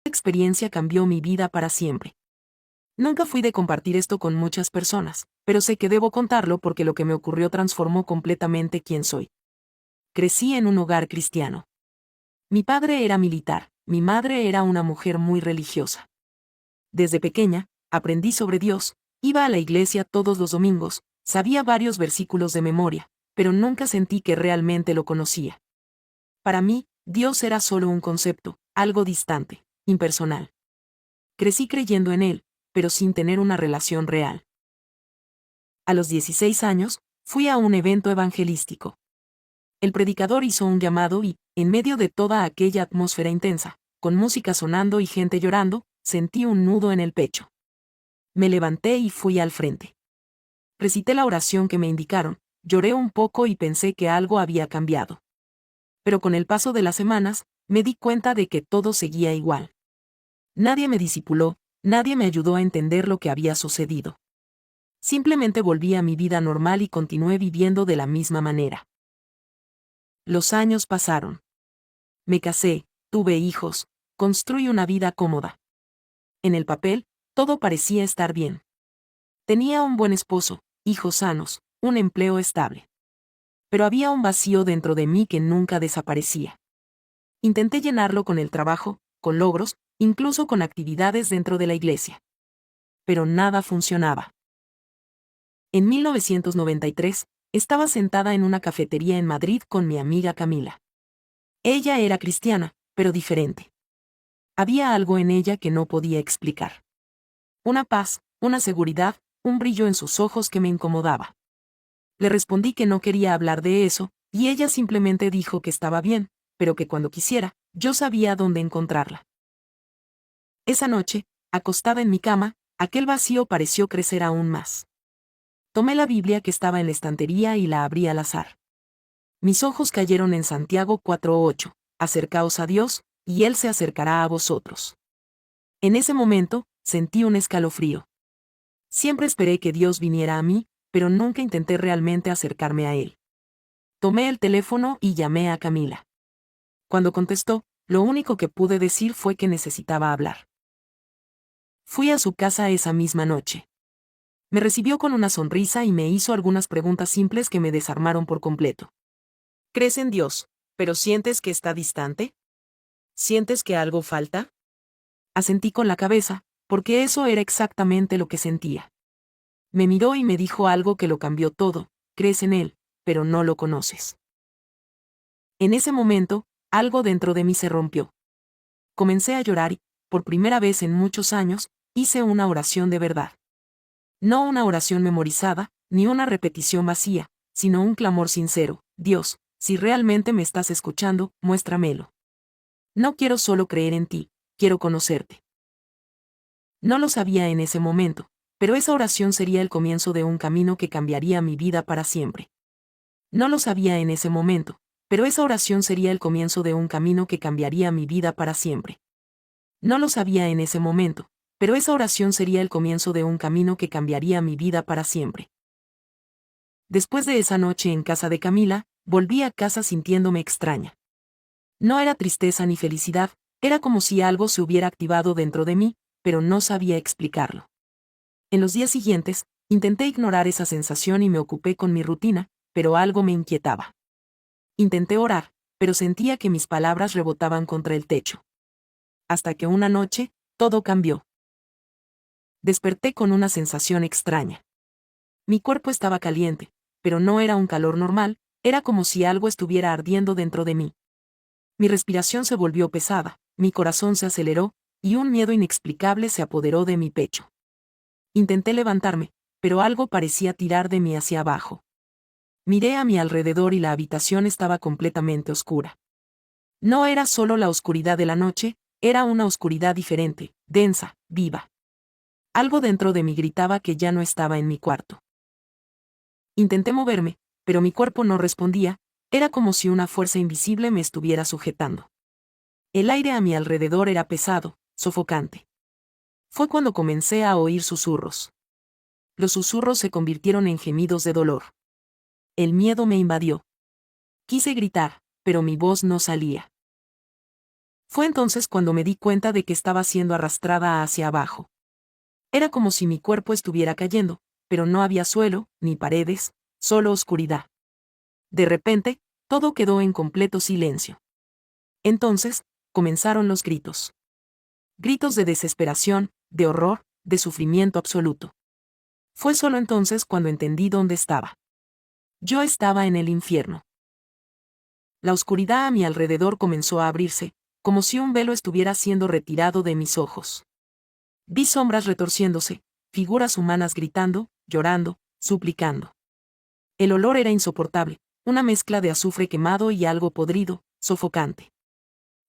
experiencia cambió mi vida para siempre. Nunca fui de compartir esto con muchas personas, pero sé que debo contarlo porque lo que me ocurrió transformó completamente quién soy. Crecí en un hogar cristiano. Mi padre era militar, mi madre era una mujer muy religiosa. Desde pequeña, aprendí sobre Dios, iba a la iglesia todos los domingos, sabía varios versículos de memoria, pero nunca sentí que realmente lo conocía. Para mí, Dios era solo un concepto, algo distante, impersonal. Crecí creyendo en Él, pero sin tener una relación real. A los 16 años, fui a un evento evangelístico. El predicador hizo un llamado y, en medio de toda aquella atmósfera intensa, con música sonando y gente llorando, sentí un nudo en el pecho. Me levanté y fui al frente. Recité la oración que me indicaron, lloré un poco y pensé que algo había cambiado. Pero con el paso de las semanas, me di cuenta de que todo seguía igual. Nadie me discipuló, nadie me ayudó a entender lo que había sucedido. Simplemente volví a mi vida normal y continué viviendo de la misma manera. Los años pasaron. Me casé, tuve hijos, construí una vida cómoda. En el papel, todo parecía estar bien. Tenía un buen esposo, hijos sanos, un empleo estable. Pero había un vacío dentro de mí que nunca desaparecía. Intenté llenarlo con el trabajo, con logros, incluso con actividades dentro de la iglesia. Pero nada funcionaba. En 1993, estaba sentada en una cafetería en Madrid con mi amiga Camila. Ella era cristiana, pero diferente. Había algo en ella que no podía explicar. Una paz, una seguridad, un brillo en sus ojos que me incomodaba. Le respondí que no quería hablar de eso, y ella simplemente dijo que estaba bien, pero que cuando quisiera, yo sabía dónde encontrarla. Esa noche, acostada en mi cama, aquel vacío pareció crecer aún más. Tomé la Biblia que estaba en la estantería y la abrí al azar. Mis ojos cayeron en Santiago 4:8, acercaos a Dios, y Él se acercará a vosotros. En ese momento, sentí un escalofrío. Siempre esperé que Dios viniera a mí, pero nunca intenté realmente acercarme a Él. Tomé el teléfono y llamé a Camila. Cuando contestó, lo único que pude decir fue que necesitaba hablar. Fui a su casa esa misma noche. Me recibió con una sonrisa y me hizo algunas preguntas simples que me desarmaron por completo. ¿Crees en Dios, pero sientes que está distante? ¿Sientes que algo falta? Asentí con la cabeza, porque eso era exactamente lo que sentía. Me miró y me dijo algo que lo cambió todo: crees en Él, pero no lo conoces. En ese momento, algo dentro de mí se rompió. Comencé a llorar y, por primera vez en muchos años, hice una oración de verdad. No una oración memorizada, ni una repetición vacía, sino un clamor sincero: Dios, si realmente me estás escuchando, muéstramelo. No quiero solo creer en ti, quiero conocerte. No lo sabía en ese momento, pero esa oración sería el comienzo de un camino que cambiaría mi vida para siempre. No lo sabía en ese momento, pero esa oración sería el comienzo de un camino que cambiaría mi vida para siempre. No lo sabía en ese momento, pero esa oración sería el comienzo de un camino que cambiaría mi vida para siempre. Después de esa noche en casa de Camila, volví a casa sintiéndome extraña. No era tristeza ni felicidad, era como si algo se hubiera activado dentro de mí, pero no sabía explicarlo. En los días siguientes, intenté ignorar esa sensación y me ocupé con mi rutina, pero algo me inquietaba. Intenté orar, pero sentía que mis palabras rebotaban contra el techo. Hasta que una noche, todo cambió. Desperté con una sensación extraña. Mi cuerpo estaba caliente, pero no era un calor normal, era como si algo estuviera ardiendo dentro de mí. Mi respiración se volvió pesada, mi corazón se aceleró, y un miedo inexplicable se apoderó de mi pecho. Intenté levantarme, pero algo parecía tirar de mí hacia abajo. Miré a mi alrededor y la habitación estaba completamente oscura. No era solo la oscuridad de la noche, era una oscuridad diferente, densa, viva. Algo dentro de mí gritaba que ya no estaba en mi cuarto. Intenté moverme, pero mi cuerpo no respondía, era como si una fuerza invisible me estuviera sujetando. El aire a mi alrededor era pesado, sofocante. Fue cuando comencé a oír susurros. Los susurros se convirtieron en gemidos de dolor. El miedo me invadió. Quise gritar, pero mi voz no salía. Fue entonces cuando me di cuenta de que estaba siendo arrastrada hacia abajo. Era como si mi cuerpo estuviera cayendo, pero no había suelo, ni paredes, solo oscuridad. De repente, todo quedó en completo silencio. Entonces, comenzaron los gritos. Gritos de desesperación, de horror, de sufrimiento absoluto. Fue solo entonces cuando entendí dónde estaba. Yo estaba en el infierno. La oscuridad a mi alrededor comenzó a abrirse, como si un velo estuviera siendo retirado de mis ojos. Vi sombras retorciéndose, figuras humanas gritando, llorando, suplicando. El olor era insoportable, una mezcla de azufre quemado y algo podrido, sofocante.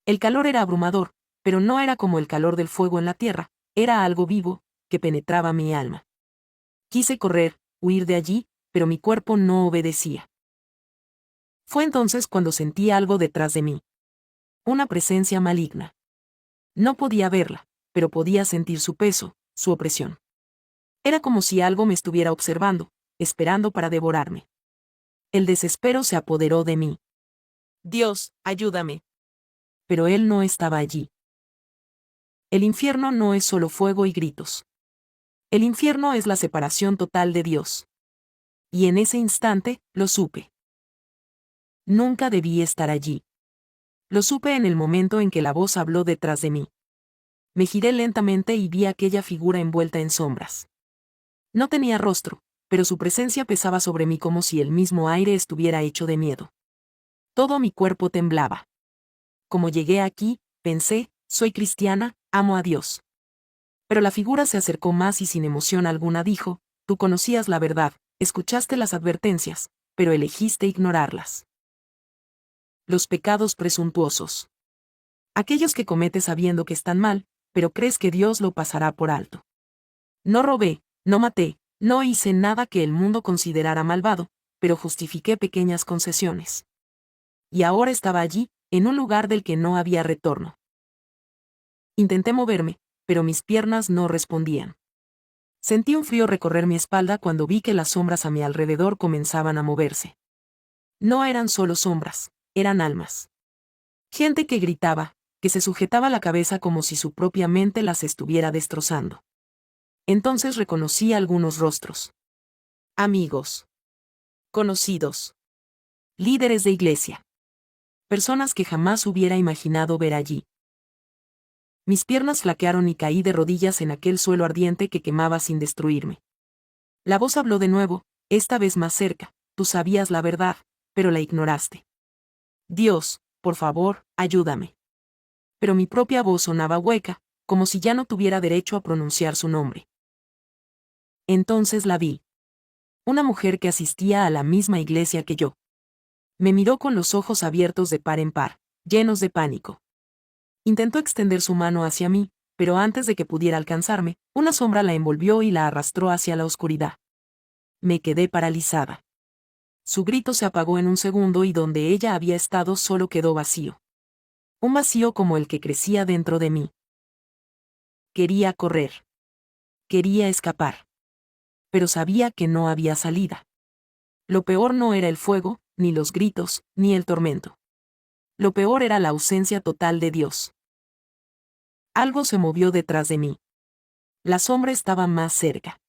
El calor era abrumador, pero no era como el calor del fuego en la tierra, era algo vivo, que penetraba mi alma. Quise correr, huir de allí, pero mi cuerpo no obedecía. Fue entonces cuando sentí algo detrás de mí. Una presencia maligna. No podía verla, pero podía sentir su peso, su opresión. Era como si algo me estuviera observando, esperando para devorarme. El desespero se apoderó de mí. Dios, ayúdame. Pero él no estaba allí. El infierno no es solo fuego y gritos. El infierno es la separación total de Dios. Y en ese instante, lo supe. Nunca debí estar allí. Lo supe en el momento en que la voz habló detrás de mí. Me giré lentamente y vi aquella figura envuelta en sombras. No tenía rostro, pero su presencia pesaba sobre mí como si el mismo aire estuviera hecho de miedo. Todo mi cuerpo temblaba. Como llegué aquí, pensé, soy cristiana, amo a Dios. Pero la figura se acercó más y sin emoción alguna dijo, tú conocías la verdad, escuchaste las advertencias, pero elegiste ignorarlas. Los pecados presuntuosos. Aquellos que cometes sabiendo que están mal, pero crees que Dios lo pasará por alto. No robé, no maté, no hice nada que el mundo considerara malvado, pero justifiqué pequeñas concesiones. Y ahora estaba allí, en un lugar del que no había retorno. Intenté moverme, pero mis piernas no respondían. Sentí un frío recorrer mi espalda cuando vi que las sombras a mi alrededor comenzaban a moverse. No eran solo sombras, eran almas. Gente que gritaba, que se sujetaba la cabeza como si su propia mente las estuviera destrozando. Entonces reconocí algunos rostros. Amigos. Conocidos. Líderes de iglesia. Personas que jamás hubiera imaginado ver allí. Mis piernas flaquearon y caí de rodillas en aquel suelo ardiente que quemaba sin destruirme. La voz habló de nuevo, esta vez más cerca, tú sabías la verdad, pero la ignoraste. Dios, por favor, ayúdame. Pero mi propia voz sonaba hueca, como si ya no tuviera derecho a pronunciar su nombre. Entonces la vi. Una mujer que asistía a la misma iglesia que yo. Me miró con los ojos abiertos de par en par, llenos de pánico. Intentó extender su mano hacia mí, pero antes de que pudiera alcanzarme, una sombra la envolvió y la arrastró hacia la oscuridad. Me quedé paralizada. Su grito se apagó en un segundo y donde ella había estado solo quedó vacío. Un vacío como el que crecía dentro de mí. Quería correr. Quería escapar. Pero sabía que no había salida. Lo peor no era el fuego, ni los gritos, ni el tormento. Lo peor era la ausencia total de Dios. Algo se movió detrás de mí. La sombra estaba más cerca.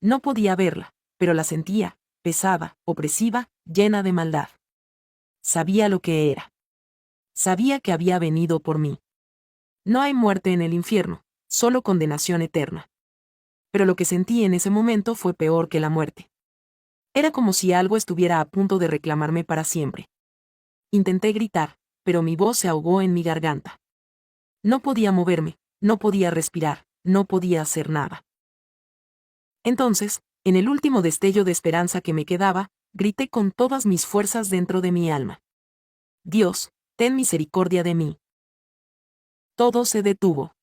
No podía verla, pero la sentía, pesada, opresiva, llena de maldad. Sabía lo que era. Sabía que había venido por mí. No hay muerte en el infierno, solo condenación eterna. Pero lo que sentí en ese momento fue peor que la muerte. Era como si algo estuviera a punto de reclamarme para siempre. Intenté gritar, pero mi voz se ahogó en mi garganta. No podía moverme, no podía respirar, no podía hacer nada. Entonces, en el último destello de esperanza que me quedaba, grité con todas mis fuerzas dentro de mi alma. Dios, ten misericordia de mí. Todo se detuvo.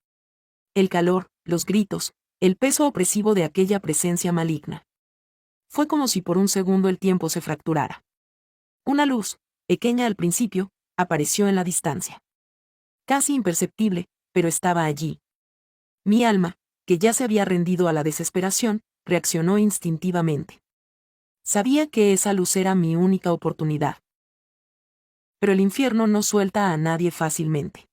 El calor, los gritos, el peso opresivo de aquella presencia maligna. Fue como si por un segundo el tiempo se fracturara. Una luz, pequeña al principio, apareció en la distancia. Casi imperceptible, pero estaba allí. Mi alma, que ya se había rendido a la desesperación, reaccionó instintivamente. Sabía que esa luz era mi única oportunidad. Pero el infierno no suelta a nadie fácilmente.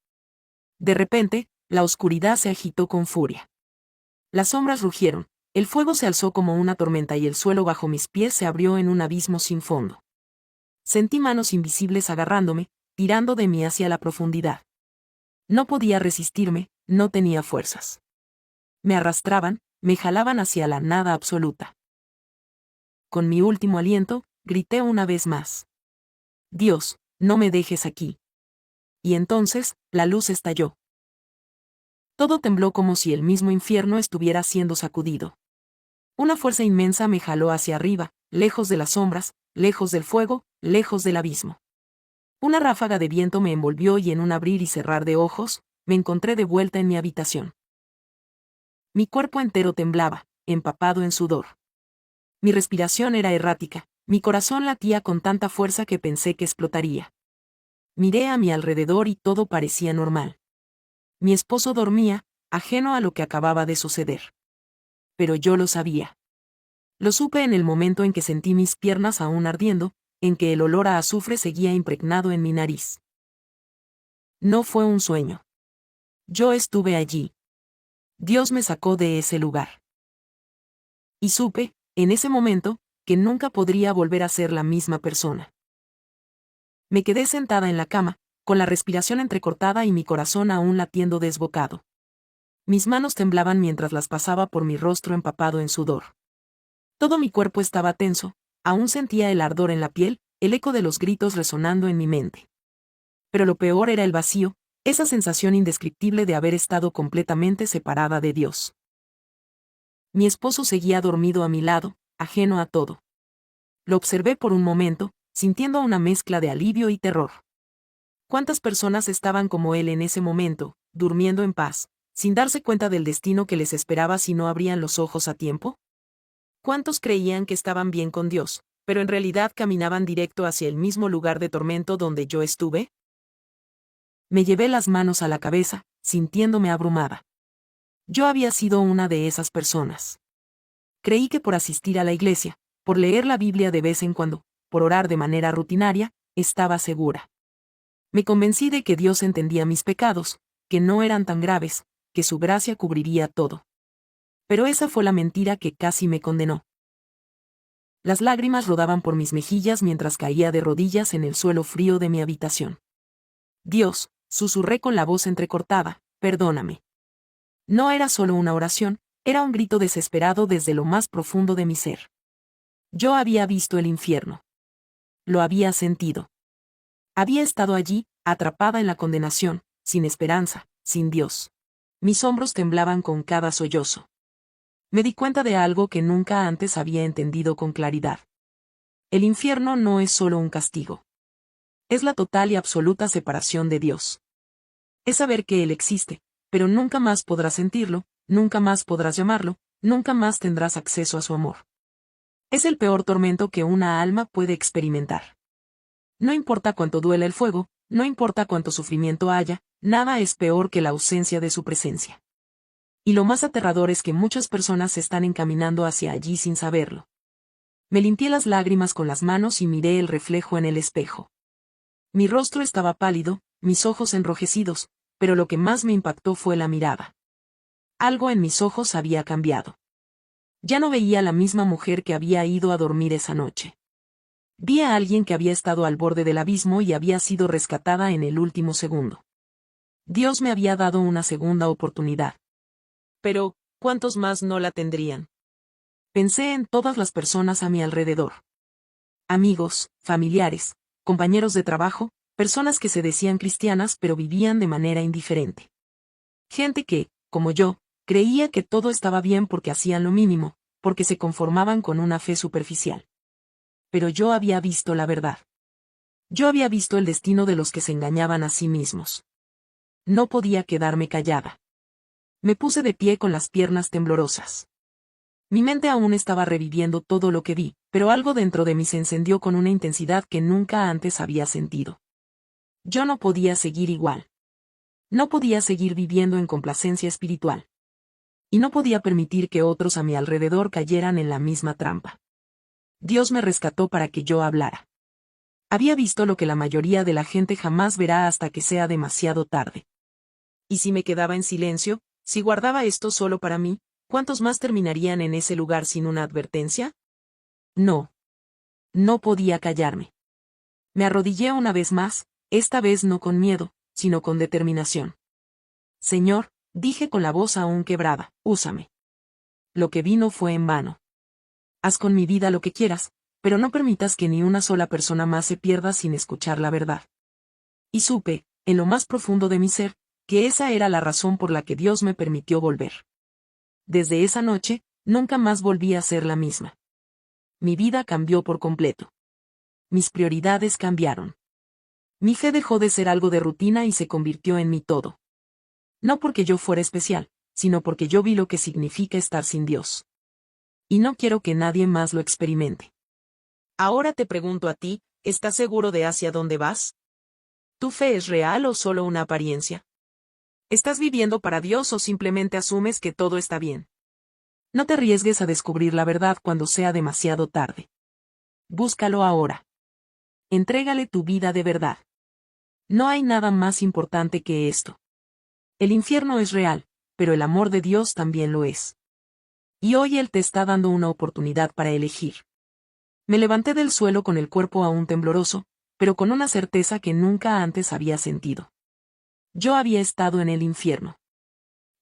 De repente, la oscuridad se agitó con furia. Las sombras rugieron, el fuego se alzó como una tormenta y el suelo bajo mis pies se abrió en un abismo sin fondo. Sentí manos invisibles agarrándome, tirando de mí hacia la profundidad. No podía resistirme, no tenía fuerzas. Me arrastraban, me jalaban hacia la nada absoluta. Con mi último aliento, grité una vez más. Dios, no me dejes aquí. Y entonces, la luz estalló. Todo tembló como si el mismo infierno estuviera siendo sacudido. Una fuerza inmensa me jaló hacia arriba, lejos de las sombras, lejos del fuego, lejos del abismo. Una ráfaga de viento me envolvió y en un abrir y cerrar de ojos, me encontré de vuelta en mi habitación. Mi cuerpo entero temblaba, empapado en sudor. Mi respiración era errática, mi corazón latía con tanta fuerza que pensé que explotaría. Miré a mi alrededor y todo parecía normal. Mi esposo dormía, ajeno a lo que acababa de suceder. Pero yo lo sabía. Lo supe en el momento en que sentí mis piernas aún ardiendo, en que el olor a azufre seguía impregnado en mi nariz. No fue un sueño. Yo estuve allí. Dios me sacó de ese lugar. Y supe, en ese momento, que nunca podría volver a ser la misma persona. Me quedé sentada en la cama, con la respiración entrecortada y mi corazón aún latiendo desbocado. Mis manos temblaban mientras las pasaba por mi rostro empapado en sudor. Todo mi cuerpo estaba tenso, aún sentía el ardor en la piel, el eco de los gritos resonando en mi mente. Pero lo peor era el vacío, esa sensación indescriptible de haber estado completamente separada de Dios. Mi esposo seguía dormido a mi lado, ajeno a todo. Lo observé por un momento, sintiendo una mezcla de alivio y terror. ¿Cuántas personas estaban como él en ese momento, durmiendo en paz, sin darse cuenta del destino que les esperaba si no abrían los ojos a tiempo? ¿Cuántos creían que estaban bien con Dios, pero en realidad caminaban directo hacia el mismo lugar de tormento donde yo estuve? Me llevé las manos a la cabeza, sintiéndome abrumada. Yo había sido una de esas personas. Creí que por asistir a la iglesia, por leer la Biblia de vez en cuando, por orar de manera rutinaria, estaba segura. Me convencí de que Dios entendía mis pecados, que no eran tan graves, que su gracia cubriría todo. Pero esa fue la mentira que casi me condenó. Las lágrimas rodaban por mis mejillas mientras caía de rodillas en el suelo frío de mi habitación. Dios, susurré con la voz entrecortada, perdóname. No era solo una oración, era un grito desesperado desde lo más profundo de mi ser. Yo había visto el infierno. Lo había sentido. Había estado allí, atrapada en la condenación, sin esperanza, sin Dios. Mis hombros temblaban con cada sollozo. Me di cuenta de algo que nunca antes había entendido con claridad. El infierno no es solo un castigo. Es la total y absoluta separación de Dios. Es saber que Él existe, pero nunca más podrás sentirlo, nunca más podrás llamarlo, nunca más tendrás acceso a su amor. Es el peor tormento que una alma puede experimentar. No importa cuánto duela el fuego, no importa cuánto sufrimiento haya, nada es peor que la ausencia de su presencia. Y lo más aterrador es que muchas personas se están encaminando hacia allí sin saberlo. Me limpié las lágrimas con las manos y miré el reflejo en el espejo. Mi rostro estaba pálido, mis ojos enrojecidos, pero lo que más me impactó fue la mirada. Algo en mis ojos había cambiado. Ya no veía la misma mujer que había ido a dormir esa noche. Vi a alguien que había estado al borde del abismo y había sido rescatada en el último segundo. Dios me había dado una segunda oportunidad. Pero, ¿cuántos más no la tendrían? Pensé en todas las personas a mi alrededor. Amigos, familiares, compañeros de trabajo, personas que se decían cristianas pero vivían de manera indiferente. Gente que, como yo, creía que todo estaba bien porque hacían lo mínimo, porque se conformaban con una fe superficial. Pero yo había visto la verdad. Yo había visto el destino de los que se engañaban a sí mismos. No podía quedarme callada. Me puse de pie con las piernas temblorosas. Mi mente aún estaba reviviendo todo lo que vi, pero algo dentro de mí se encendió con una intensidad que nunca antes había sentido. Yo no podía seguir igual. No podía seguir viviendo en complacencia espiritual. Y no podía permitir que otros a mi alrededor cayeran en la misma trampa. Dios me rescató para que yo hablara. Había visto lo que la mayoría de la gente jamás verá hasta que sea demasiado tarde. ¿Y si me quedaba en silencio, si guardaba esto solo para mí, cuántos más terminarían en ese lugar sin una advertencia? No. No podía callarme. Me arrodillé una vez más, esta vez no con miedo, sino con determinación. Señor, dije con la voz aún quebrada, úsame. Lo que vino fue en vano. Haz con mi vida lo que quieras, pero no permitas que ni una sola persona más se pierda sin escuchar la verdad. Y supe, en lo más profundo de mi ser, que esa era la razón por la que Dios me permitió volver. Desde esa noche, nunca más volví a ser la misma. Mi vida cambió por completo. Mis prioridades cambiaron. Mi fe dejó de ser algo de rutina y se convirtió en mi todo. No porque yo fuera especial, sino porque yo vi lo que significa estar sin Dios. Y no quiero que nadie más lo experimente. Ahora te pregunto a ti, ¿estás seguro de hacia dónde vas? ¿Tu fe es real o solo una apariencia? ¿Estás viviendo para Dios o simplemente asumes que todo está bien? No te arriesgues a descubrir la verdad cuando sea demasiado tarde. Búscalo ahora. Entrégale tu vida de verdad. No hay nada más importante que esto. El infierno es real, pero el amor de Dios también lo es. Y hoy Él te está dando una oportunidad para elegir. Me levanté del suelo con el cuerpo aún tembloroso, pero con una certeza que nunca antes había sentido. Yo había estado en el infierno.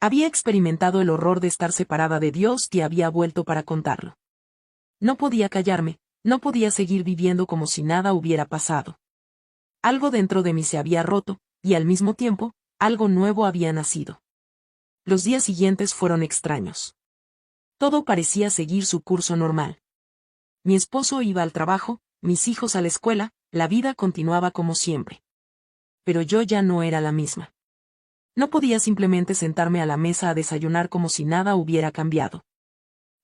Había experimentado el horror de estar separada de Dios y había vuelto para contarlo. No podía callarme, no podía seguir viviendo como si nada hubiera pasado. Algo dentro de mí se había roto, y al mismo tiempo, algo nuevo había nacido. Los días siguientes fueron extraños. Todo parecía seguir su curso normal. Mi esposo iba al trabajo, mis hijos a la escuela, la vida continuaba como siempre. Pero yo ya no era la misma. No podía simplemente sentarme a la mesa a desayunar como si nada hubiera cambiado.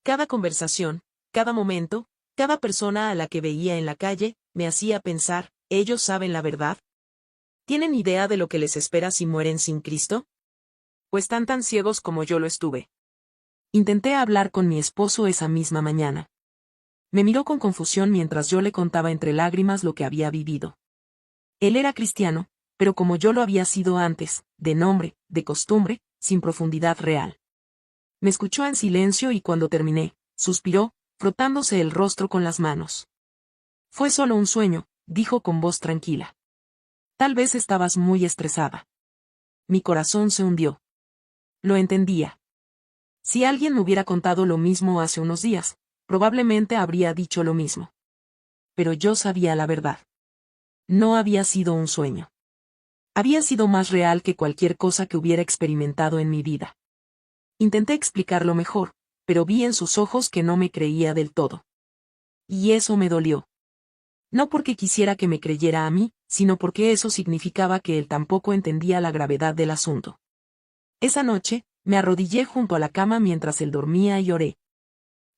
Cada conversación, cada momento, cada persona a la que veía en la calle, me hacía pensar, ¿ellos saben la verdad? ¿Tienen idea de lo que les espera si mueren sin Cristo? ¿O están tan ciegos como yo lo estuve? Intenté hablar con mi esposo esa misma mañana. Me miró con confusión mientras yo le contaba entre lágrimas lo que había vivido. Él era cristiano, pero como yo lo había sido antes, de nombre, de costumbre, sin profundidad real. Me escuchó en silencio y cuando terminé, suspiró, frotándose el rostro con las manos. Fue solo un sueño, dijo con voz tranquila. Tal vez estabas muy estresada. Mi corazón se hundió. Lo entendía. Si alguien me hubiera contado lo mismo hace unos días, probablemente habría dicho lo mismo. Pero yo sabía la verdad. No había sido un sueño. Había sido más real que cualquier cosa que hubiera experimentado en mi vida. Intenté explicarlo mejor, pero vi en sus ojos que no me creía del todo. Y eso me dolió. No porque quisiera que me creyera a mí, sino porque eso significaba que él tampoco entendía la gravedad del asunto. Esa noche, me arrodillé junto a la cama mientras él dormía y oré.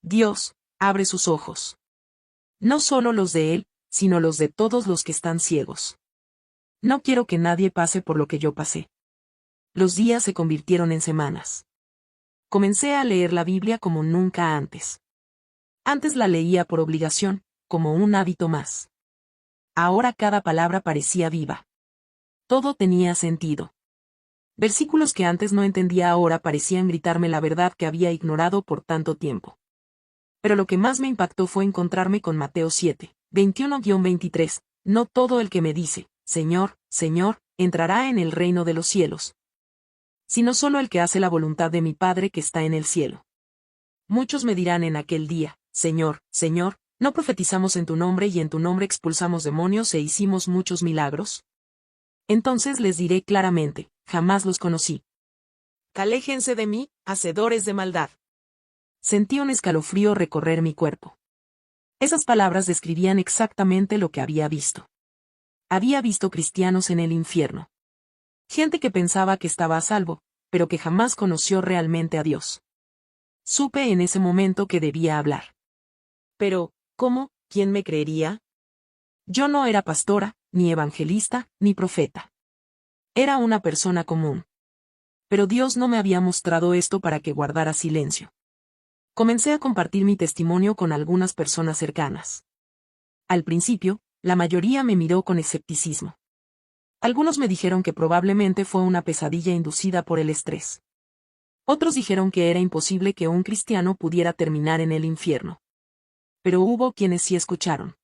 Dios, abre sus ojos. No solo los de él, sino los de todos los que están ciegos. No quiero que nadie pase por lo que yo pasé. Los días se convirtieron en semanas. Comencé a leer la Biblia como nunca antes. Antes la leía por obligación, como un hábito más. Ahora cada palabra parecía viva. Todo tenía sentido. Versículos que antes no entendía ahora parecían gritarme la verdad que había ignorado por tanto tiempo. Pero lo que más me impactó fue encontrarme con Mateo 7, 21-23, no todo el que me dice, Señor, Señor, entrará en el reino de los cielos, sino solo el que hace la voluntad de mi Padre que está en el cielo. Muchos me dirán en aquel día, Señor, Señor, ¿no profetizamos en tu nombre y en tu nombre expulsamos demonios e hicimos muchos milagros? Entonces les diré claramente, jamás los conocí. Aléjense de mí, hacedores de maldad. Sentí un escalofrío recorrer mi cuerpo. Esas palabras describían exactamente lo que había visto. Había visto cristianos en el infierno. Gente que pensaba que estaba a salvo, pero que jamás conoció realmente a Dios. Supe en ese momento que debía hablar. Pero, ¿cómo? ¿Quién me creería? Yo no era pastora, ni evangelista, ni profeta. Era una persona común. Pero Dios no me había mostrado esto para que guardara silencio. Comencé a compartir mi testimonio con algunas personas cercanas. Al principio, la mayoría me miró con escepticismo. Algunos me dijeron que probablemente fue una pesadilla inducida por el estrés. Otros dijeron que era imposible que un cristiano pudiera terminar en el infierno. Pero hubo quienes sí escucharon.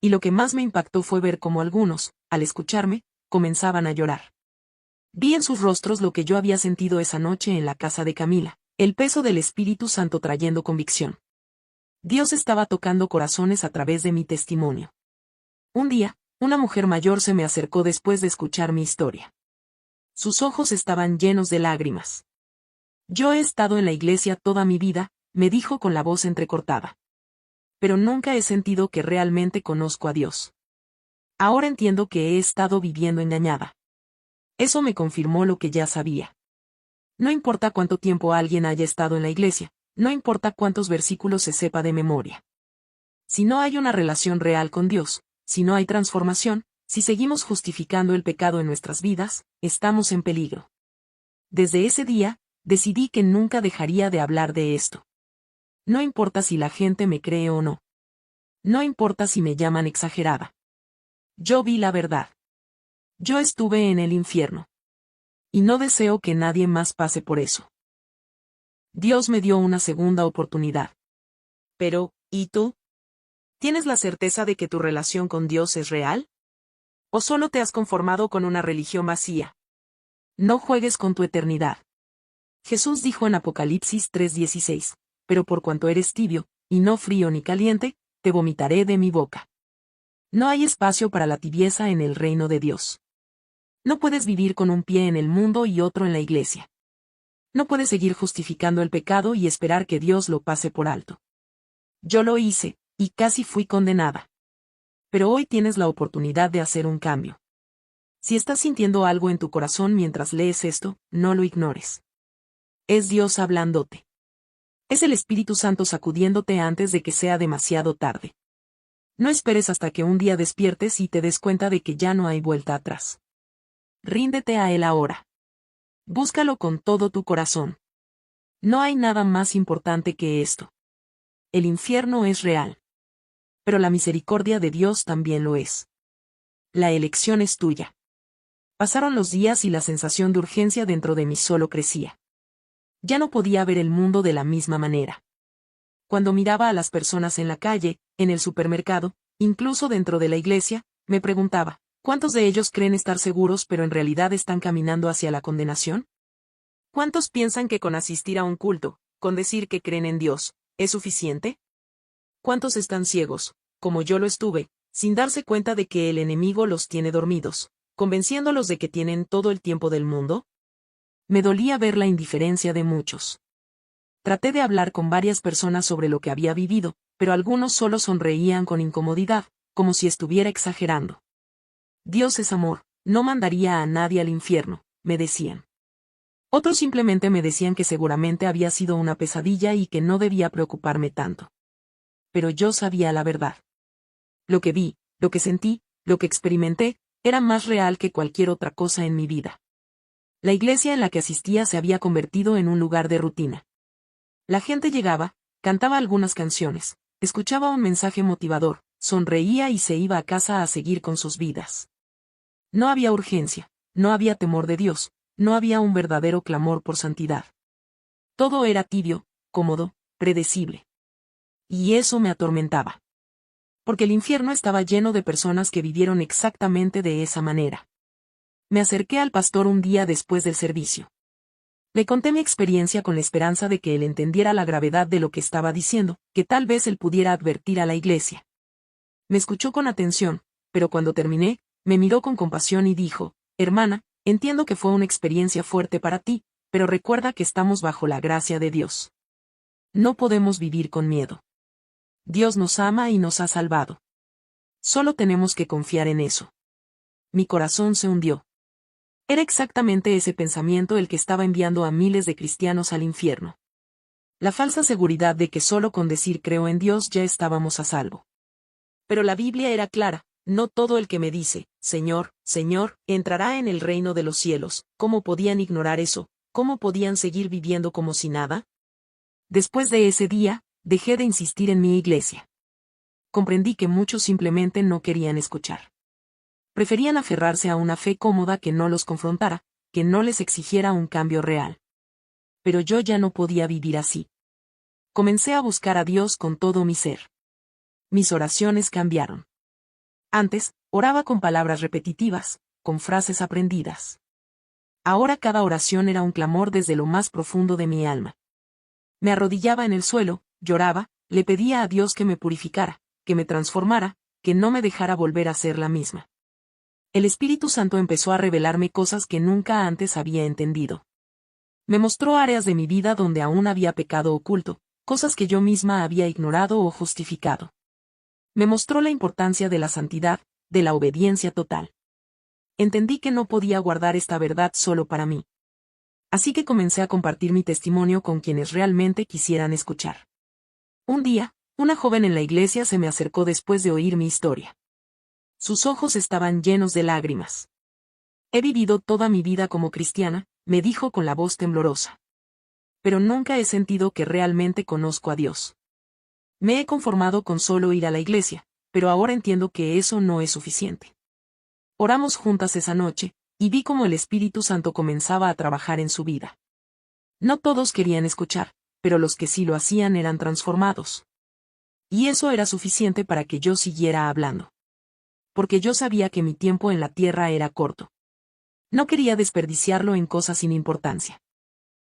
Y lo que más me impactó fue ver cómo algunos, al escucharme, comenzaban a llorar. Vi en sus rostros lo que yo había sentido esa noche en la casa de Camila, el peso del Espíritu Santo trayendo convicción. Dios estaba tocando corazones a través de mi testimonio. Un día, una mujer mayor se me acercó después de escuchar mi historia. Sus ojos estaban llenos de lágrimas. Yo he estado en la iglesia toda mi vida, me dijo con la voz entrecortada. Pero nunca he sentido que realmente conozco a Dios. Ahora entiendo que he estado viviendo engañada. Eso me confirmó lo que ya sabía. No importa cuánto tiempo alguien haya estado en la iglesia, no importa cuántos versículos se sepa de memoria. Si no hay una relación real con Dios, si no hay transformación, si seguimos justificando el pecado en nuestras vidas, estamos en peligro. Desde ese día, decidí que nunca dejaría de hablar de esto. No importa si la gente me cree o no. No importa si me llaman exagerada. Yo vi la verdad. Yo estuve en el infierno. Y no deseo que nadie más pase por eso. Dios me dio una segunda oportunidad. Pero, ¿y tú? ¿Tienes la certeza de que tu relación con Dios es real? ¿O solo te has conformado con una religión vacía? No juegues con tu eternidad. Jesús dijo en Apocalipsis 3:16, pero por cuanto eres tibio, y no frío ni caliente, te vomitaré de mi boca. No hay espacio para la tibieza en el reino de Dios. No puedes vivir con un pie en el mundo y otro en la iglesia. No puedes seguir justificando el pecado y esperar que Dios lo pase por alto. Yo lo hice, y casi fui condenada. Pero hoy tienes la oportunidad de hacer un cambio. Si estás sintiendo algo en tu corazón mientras lees esto, no lo ignores. Es Dios hablándote. Es el Espíritu Santo sacudiéndote antes de que sea demasiado tarde. No esperes hasta que un día despiertes y te des cuenta de que ya no hay vuelta atrás. Ríndete a Él ahora. Búscalo con todo tu corazón. No hay nada más importante que esto. El infierno es real. Pero la misericordia de Dios también lo es. La elección es tuya. Pasaron los días y la sensación de urgencia dentro de mí solo crecía. Ya no podía ver el mundo de la misma manera. Cuando miraba a las personas en la calle, en el supermercado, incluso dentro de la iglesia, me preguntaba, ¿cuántos de ellos creen estar seguros pero en realidad están caminando hacia la condenación? ¿Cuántos piensan que con asistir a un culto, con decir que creen en Dios, es suficiente? ¿Cuántos están ciegos, como yo lo estuve, sin darse cuenta de que el enemigo los tiene dormidos, convenciéndolos de que tienen todo el tiempo del mundo? Me dolía ver la indiferencia de muchos. Traté de hablar con varias personas sobre lo que había vivido, pero algunos solo sonreían con incomodidad, como si estuviera exagerando. Dios es amor, no mandaría a nadie al infierno, me decían. Otros simplemente me decían que seguramente había sido una pesadilla y que no debía preocuparme tanto. Pero yo sabía la verdad. Lo que vi, lo que sentí, lo que experimenté, era más real que cualquier otra cosa en mi vida. La iglesia en la que asistía se había convertido en un lugar de rutina. La gente llegaba, cantaba algunas canciones, escuchaba un mensaje motivador, sonreía y se iba a casa a seguir con sus vidas. No había urgencia, no había temor de Dios, no había un verdadero clamor por santidad. Todo era tibio, cómodo, predecible. Y eso me atormentaba. Porque el infierno estaba lleno de personas que vivieron exactamente de esa manera. Me acerqué al pastor un día después del servicio. Le conté mi experiencia con la esperanza de que él entendiera la gravedad de lo que estaba diciendo, que tal vez él pudiera advertir a la iglesia. Me escuchó con atención, pero cuando terminé, me miró con compasión y dijo, hermana, entiendo que fue una experiencia fuerte para ti, pero recuerda que estamos bajo la gracia de Dios. No podemos vivir con miedo. Dios nos ama y nos ha salvado. Solo tenemos que confiar en eso. Mi corazón se hundió. Era exactamente ese pensamiento el que estaba enviando a miles de cristianos al infierno. La falsa seguridad de que solo con decir creo en Dios ya estábamos a salvo. Pero la Biblia era clara, no todo el que me dice, Señor, Señor, entrará en el reino de los cielos. ¿Cómo podían ignorar eso? ¿Cómo podían seguir viviendo como si nada? Después de ese día, dejé de insistir en mi iglesia. Comprendí que muchos simplemente no querían escuchar. Preferían aferrarse a una fe cómoda que no los confrontara, que no les exigiera un cambio real. Pero yo ya no podía vivir así. Comencé a buscar a Dios con todo mi ser. Mis oraciones cambiaron. Antes, oraba con palabras repetitivas, con frases aprendidas. Ahora cada oración era un clamor desde lo más profundo de mi alma. Me arrodillaba en el suelo, lloraba, le pedía a Dios que me purificara, que me transformara, que no me dejara volver a ser la misma. El Espíritu Santo empezó a revelarme cosas que nunca antes había entendido. Me mostró áreas de mi vida donde aún había pecado oculto, cosas que yo misma había ignorado o justificado. Me mostró la importancia de la santidad, de la obediencia total. Entendí que no podía guardar esta verdad solo para mí. Así que comencé a compartir mi testimonio con quienes realmente quisieran escuchar. Un día, una joven en la iglesia se me acercó después de oír mi historia. Sus ojos estaban llenos de lágrimas. He vivido toda mi vida como cristiana, me dijo con la voz temblorosa. Pero nunca he sentido que realmente conozco a Dios. Me he conformado con solo ir a la iglesia, pero ahora entiendo que eso no es suficiente. Oramos juntas esa noche, y vi cómo el Espíritu Santo comenzaba a trabajar en su vida. No todos querían escuchar, pero los que sí lo hacían eran transformados. Y eso era suficiente para que yo siguiera hablando. Porque yo sabía que mi tiempo en la tierra era corto. No quería desperdiciarlo en cosas sin importancia.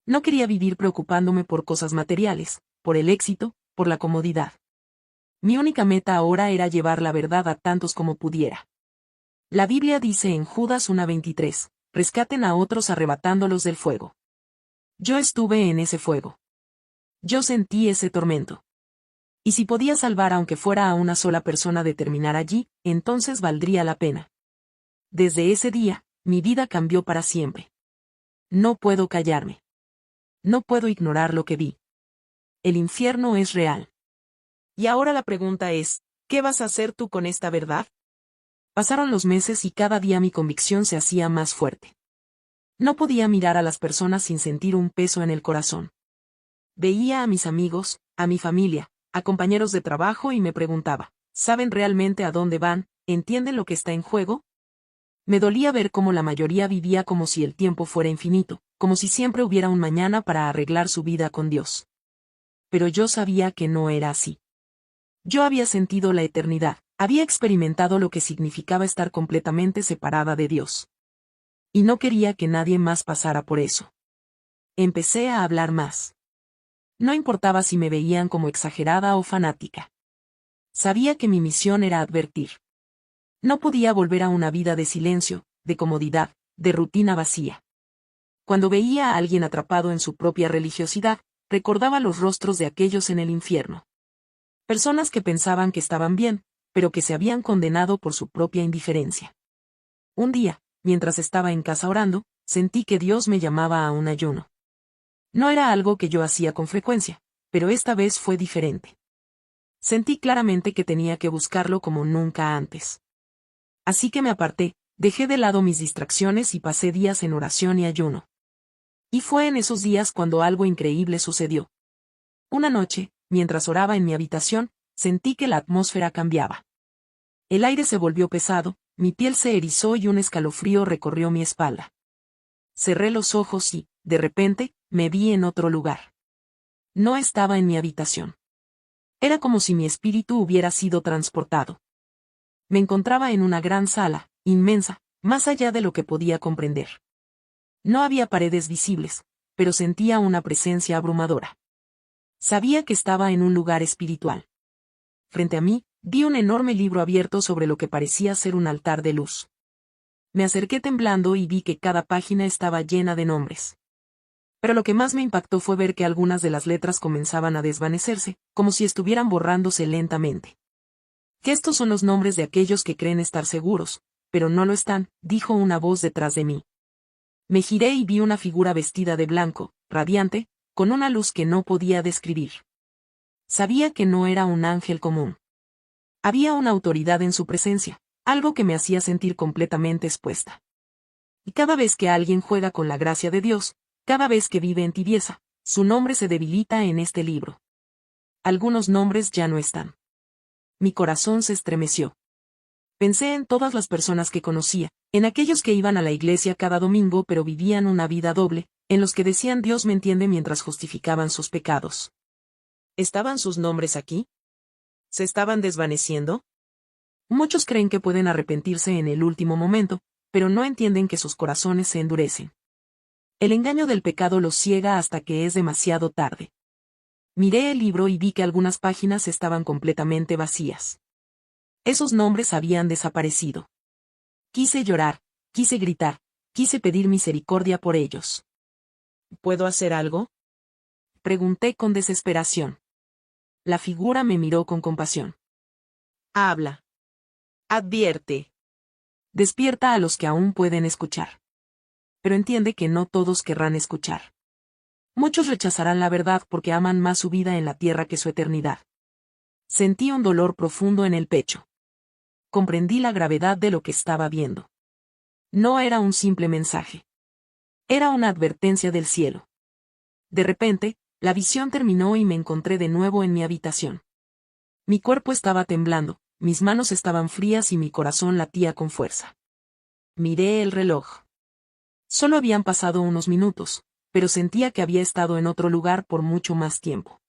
No quería vivir preocupándome por cosas materiales, por el éxito, por la comodidad. Mi única meta ahora era llevar la verdad a tantos como pudiera. La Biblia dice en Judas 1:23, rescaten a otros arrebatándolos del fuego. Yo estuve en ese fuego. Yo sentí ese tormento. Y si podía salvar aunque fuera a una sola persona de terminar allí, entonces valdría la pena. Desde ese día, mi vida cambió para siempre. No puedo callarme. No puedo ignorar lo que vi. El infierno es real. Y ahora la pregunta es, ¿qué vas a hacer tú con esta verdad? Pasaron los meses y cada día mi convicción se hacía más fuerte. No podía mirar a las personas sin sentir un peso en el corazón. Veía a mis amigos, a mi familia, a compañeros de trabajo y me preguntaba, ¿saben realmente a dónde van? ¿Entienden lo que está en juego? Me dolía ver cómo la mayoría vivía como si el tiempo fuera infinito, como si siempre hubiera un mañana para arreglar su vida con Dios. Pero yo sabía que no era así. Yo había sentido la eternidad, había experimentado lo que significaba estar completamente separada de Dios. Y no quería que nadie más pasara por eso. Empecé a hablar más. No importaba si me veían como exagerada o fanática. Sabía que mi misión era advertir. No podía volver a una vida de silencio, de comodidad, de rutina vacía. Cuando veía a alguien atrapado en su propia religiosidad, recordaba los rostros de aquellos en el infierno. Personas que pensaban que estaban bien, pero que se habían condenado por su propia indiferencia. Un día, mientras estaba en casa orando, sentí que Dios me llamaba a un ayuno. No era algo que yo hacía con frecuencia, pero esta vez fue diferente. Sentí claramente que tenía que buscarlo como nunca antes. Así que me aparté, dejé de lado mis distracciones y pasé días en oración y ayuno. Y fue en esos días cuando algo increíble sucedió. Una noche, mientras oraba en mi habitación, sentí que la atmósfera cambiaba. El aire se volvió pesado, mi piel se erizó y un escalofrío recorrió mi espalda. Cerré los ojos y, de repente, me vi en otro lugar. No estaba en mi habitación. Era como si mi espíritu hubiera sido transportado. Me encontraba en una gran sala, inmensa, más allá de lo que podía comprender. No había paredes visibles, pero sentía una presencia abrumadora. Sabía que estaba en un lugar espiritual. Frente a mí, vi un enorme libro abierto sobre lo que parecía ser un altar de luz. Me acerqué temblando y vi que cada página estaba llena de nombres. Pero lo que más me impactó fue ver que algunas de las letras comenzaban a desvanecerse, como si estuvieran borrándose lentamente. Que estos son los nombres de aquellos que creen estar seguros, pero no lo están, dijo una voz detrás de mí. Me giré y vi una figura vestida de blanco, radiante, con una luz que no podía describir. Sabía que no era un ángel común. Había una autoridad en su presencia, algo que me hacía sentir completamente expuesta. Y cada vez que alguien juega con la gracia de Dios, cada vez que vive en tibieza, su nombre se debilita en este libro. Algunos nombres ya no están. Mi corazón se estremeció. Pensé en todas las personas que conocía, en aquellos que iban a la iglesia cada domingo pero vivían una vida doble, en los que decían Dios me entiende mientras justificaban sus pecados. ¿Estaban sus nombres aquí? ¿Se estaban desvaneciendo? Muchos creen que pueden arrepentirse en el último momento, pero no entienden que sus corazones se endurecen. El engaño del pecado los ciega hasta que es demasiado tarde. Miré el libro y vi que algunas páginas estaban completamente vacías. Esos nombres habían desaparecido. Quise llorar, quise gritar, quise pedir misericordia por ellos. ¿Puedo hacer algo? Pregunté con desesperación. La figura me miró con compasión. Habla. Advierte. Despierta a los que aún pueden escuchar. Pero entiende que no todos querrán escuchar. Muchos rechazarán la verdad porque aman más su vida en la tierra que su eternidad. Sentí un dolor profundo en el pecho. Comprendí la gravedad de lo que estaba viendo. No era un simple mensaje. Era una advertencia del cielo. De repente, la visión terminó y me encontré de nuevo en mi habitación. Mi cuerpo estaba temblando, mis manos estaban frías y mi corazón latía con fuerza. Miré el reloj. Solo habían pasado unos minutos, pero sentía que había estado en otro lugar por mucho más tiempo.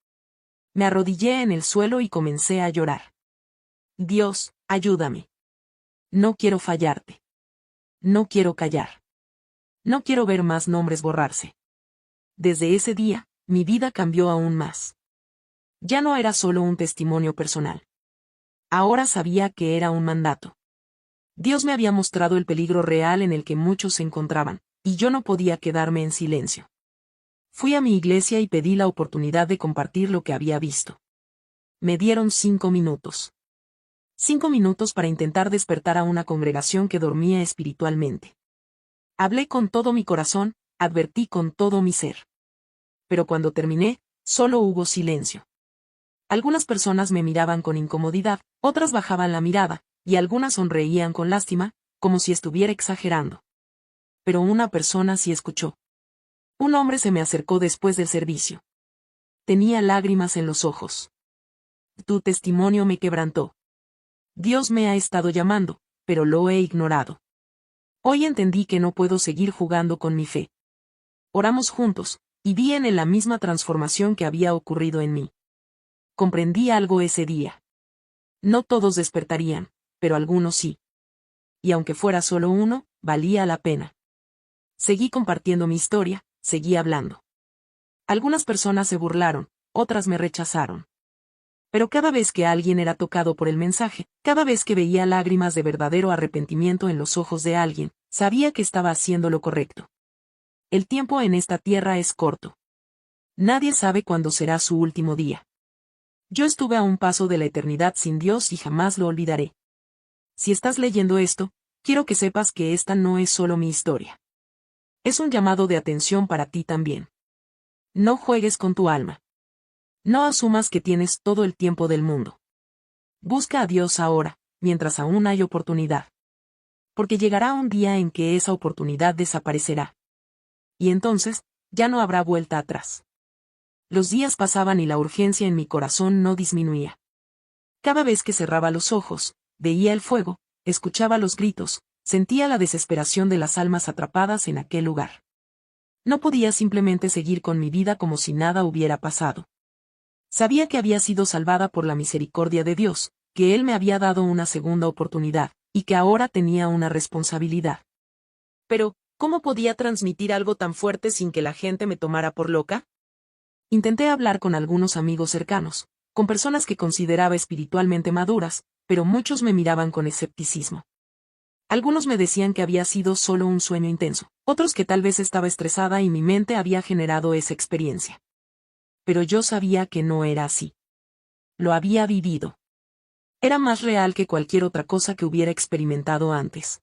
Me arrodillé en el suelo y comencé a llorar. Dios, ayúdame. No quiero fallarte. No quiero callar. No quiero ver más nombres borrarse. Desde ese día, mi vida cambió aún más. Ya no era solo un testimonio personal. Ahora sabía que era un mandato. Dios me había mostrado el peligro real en el que muchos se encontraban, y yo no podía quedarme en silencio. Fui a mi iglesia y pedí la oportunidad de compartir lo que había visto. Me dieron 5 minutos. 5 minutos para intentar despertar a una congregación que dormía espiritualmente. Hablé con todo mi corazón, advertí con todo mi ser. Pero cuando terminé, solo hubo silencio. Algunas personas me miraban con incomodidad, otras bajaban la mirada, y algunas sonreían con lástima, como si estuviera exagerando. Pero una persona sí escuchó. Un hombre se me acercó después del servicio. Tenía lágrimas en los ojos. Tu testimonio me quebrantó. Dios me ha estado llamando, pero lo he ignorado. Hoy entendí que no puedo seguir jugando con mi fe. Oramos juntos, y vi en él la misma transformación que había ocurrido en mí. Comprendí algo ese día. No todos despertarían, pero algunos sí. Y aunque fuera solo uno, valía la pena. Seguí compartiendo mi historia, seguí hablando. Algunas personas se burlaron, otras me rechazaron. Pero cada vez que alguien era tocado por el mensaje, cada vez que veía lágrimas de verdadero arrepentimiento en los ojos de alguien, sabía que estaba haciendo lo correcto. El tiempo en esta tierra es corto. Nadie sabe cuándo será su último día. Yo estuve a un paso de la eternidad sin Dios y jamás lo olvidaré. Si estás leyendo esto, quiero que sepas que esta no es solo mi historia. Es un llamado de atención para ti también. No juegues con tu alma. No asumas que tienes todo el tiempo del mundo. Busca a Dios ahora, mientras aún hay oportunidad. Porque llegará un día en que esa oportunidad desaparecerá. Y entonces, ya no habrá vuelta atrás. Los días pasaban y la urgencia en mi corazón no disminuía. Cada vez que cerraba los ojos, veía el fuego, escuchaba los gritos, sentía la desesperación de las almas atrapadas en aquel lugar. No podía simplemente seguir con mi vida como si nada hubiera pasado. Sabía que había sido salvada por la misericordia de Dios, que Él me había dado una segunda oportunidad, y que ahora tenía una responsabilidad. Pero, ¿cómo podía transmitir algo tan fuerte sin que la gente me tomara por loca? Intenté hablar con algunos amigos cercanos, con personas que consideraba espiritualmente maduras, pero muchos me miraban con escepticismo. Algunos me decían que había sido solo un sueño intenso, otros que tal vez estaba estresada y mi mente había generado esa experiencia. Pero yo sabía que no era así. Lo había vivido. Era más real que cualquier otra cosa que hubiera experimentado antes.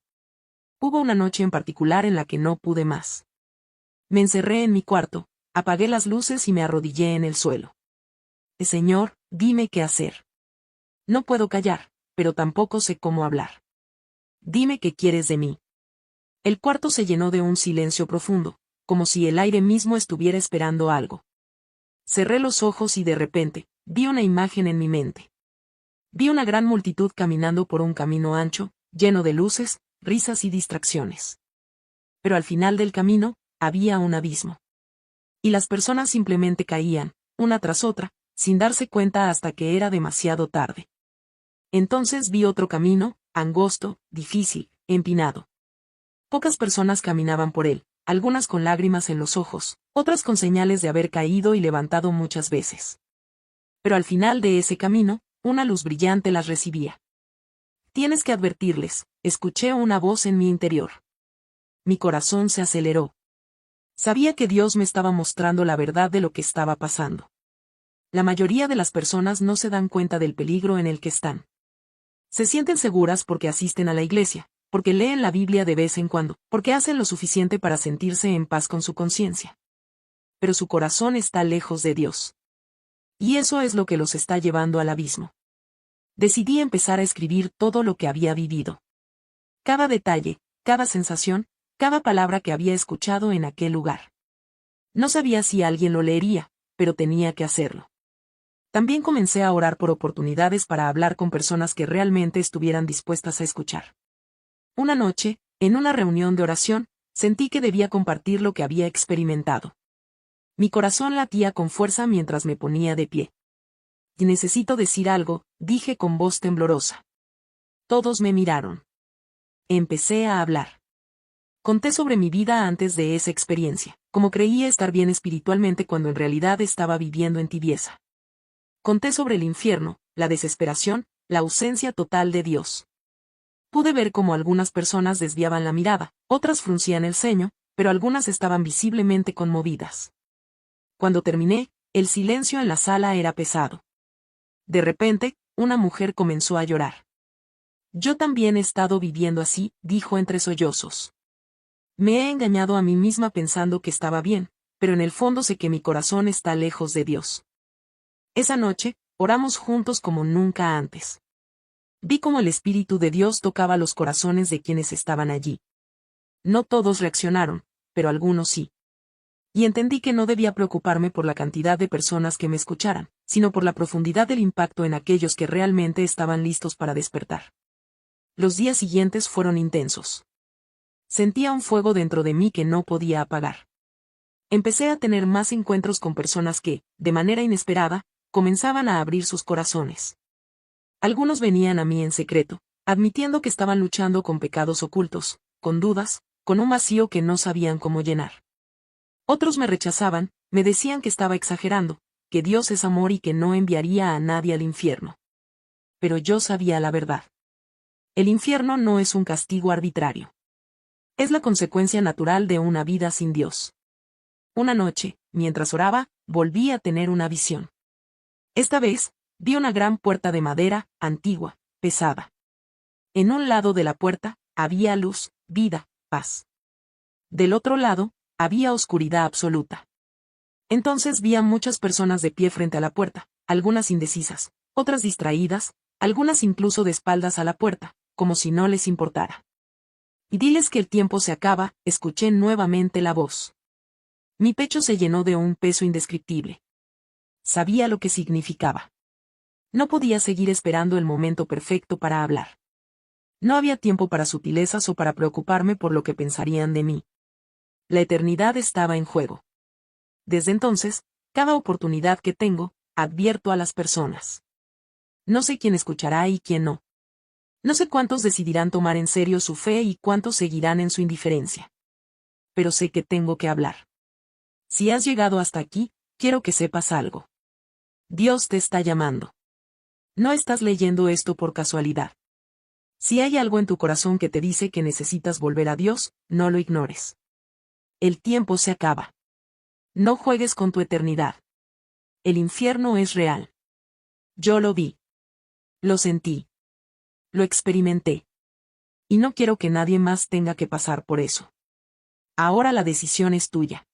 Hubo una noche en particular en la que no pude más. Me encerré en mi cuarto, apagué las luces y me arrodillé en el suelo. Señor, dime qué hacer. No puedo callar, pero tampoco sé cómo hablar. Dime qué quieres de mí. El cuarto se llenó de un silencio profundo, como si el aire mismo estuviera esperando algo. Cerré los ojos y de repente, vi una imagen en mi mente. Vi una gran multitud caminando por un camino ancho, lleno de luces, risas y distracciones. Pero al final del camino, había un abismo. Y las personas simplemente caían, una tras otra, sin darse cuenta hasta que era demasiado tarde. Entonces vi otro camino, angosto, difícil, empinado. Pocas personas caminaban por él, algunas con lágrimas en los ojos, otras con señales de haber caído y levantado muchas veces. Pero al final de ese camino, una luz brillante las recibía. Tienes que advertirles, escuché una voz en mi interior. Mi corazón se aceleró. Sabía que Dios me estaba mostrando la verdad de lo que estaba pasando. La mayoría de las personas no se dan cuenta del peligro en el que están. Se sienten seguras porque asisten a la iglesia, porque leen la Biblia de vez en cuando, porque hacen lo suficiente para sentirse en paz con su conciencia. Pero su corazón está lejos de Dios. Y eso es lo que los está llevando al abismo. Decidí empezar a escribir todo lo que había vivido. Cada detalle, cada sensación, cada palabra que había escuchado en aquel lugar. No sabía si alguien lo leería, pero tenía que hacerlo. También comencé a orar por oportunidades para hablar con personas que realmente estuvieran dispuestas a escuchar. Una noche, en una reunión de oración, sentí que debía compartir lo que había experimentado. Mi corazón latía con fuerza mientras me ponía de pie. Y necesito decir algo, dije con voz temblorosa. Todos me miraron. Empecé a hablar. Conté sobre mi vida antes de esa experiencia, como creía estar bien espiritualmente cuando en realidad estaba viviendo en tibieza. Conté sobre el infierno, la desesperación, la ausencia total de Dios. Pude ver cómo algunas personas desviaban la mirada, otras fruncían el ceño, pero algunas estaban visiblemente conmovidas. Cuando terminé, el silencio en la sala era pesado. De repente, una mujer comenzó a llorar. Yo también he estado viviendo así, dijo entre sollozos. Me he engañado a mí misma pensando que estaba bien, pero en el fondo sé que mi corazón está lejos de Dios. Esa noche, oramos juntos como nunca antes. Vi cómo el Espíritu de Dios tocaba los corazones de quienes estaban allí. No todos reaccionaron, pero algunos sí. Y entendí que no debía preocuparme por la cantidad de personas que me escucharan, sino por la profundidad del impacto en aquellos que realmente estaban listos para despertar. Los días siguientes fueron intensos. Sentía un fuego dentro de mí que no podía apagar. Empecé a tener más encuentros con personas que, de manera inesperada, comenzaban a abrir sus corazones. Algunos venían a mí en secreto, admitiendo que estaban luchando con pecados ocultos, con dudas, con un vacío que no sabían cómo llenar. Otros me rechazaban, me decían que estaba exagerando, que Dios es amor y que no enviaría a nadie al infierno. Pero yo sabía la verdad. El infierno no es un castigo arbitrario. Es la consecuencia natural de una vida sin Dios. Una noche, mientras oraba, volví a tener una visión. Esta vez, vi una gran puerta de madera, antigua, pesada. En un lado de la puerta, había luz, vida, paz. Del otro lado, había oscuridad absoluta. Entonces vi a muchas personas de pie frente a la puerta, algunas indecisas, otras distraídas, algunas incluso de espaldas a la puerta, como si no les importara. Y diles que el tiempo se acaba, escuché nuevamente la voz. Mi pecho se llenó de un peso indescriptible. Sabía lo que significaba. No podía seguir esperando el momento perfecto para hablar. No había tiempo para sutilezas o para preocuparme por lo que pensarían de mí. La eternidad estaba en juego. Desde entonces, cada oportunidad que tengo, advierto a las personas. No sé quién escuchará y quién no. No sé cuántos decidirán tomar en serio su fe y cuántos seguirán en su indiferencia. Pero sé que tengo que hablar. Si has llegado hasta aquí, quiero que sepas algo. Dios te está llamando. No estás leyendo esto por casualidad. Si hay algo en tu corazón que te dice que necesitas volver a Dios, no lo ignores. El tiempo se acaba. No juegues con tu eternidad. El infierno es real. Yo lo vi. Lo sentí. Lo experimenté. Y no quiero que nadie más tenga que pasar por eso. Ahora la decisión es tuya.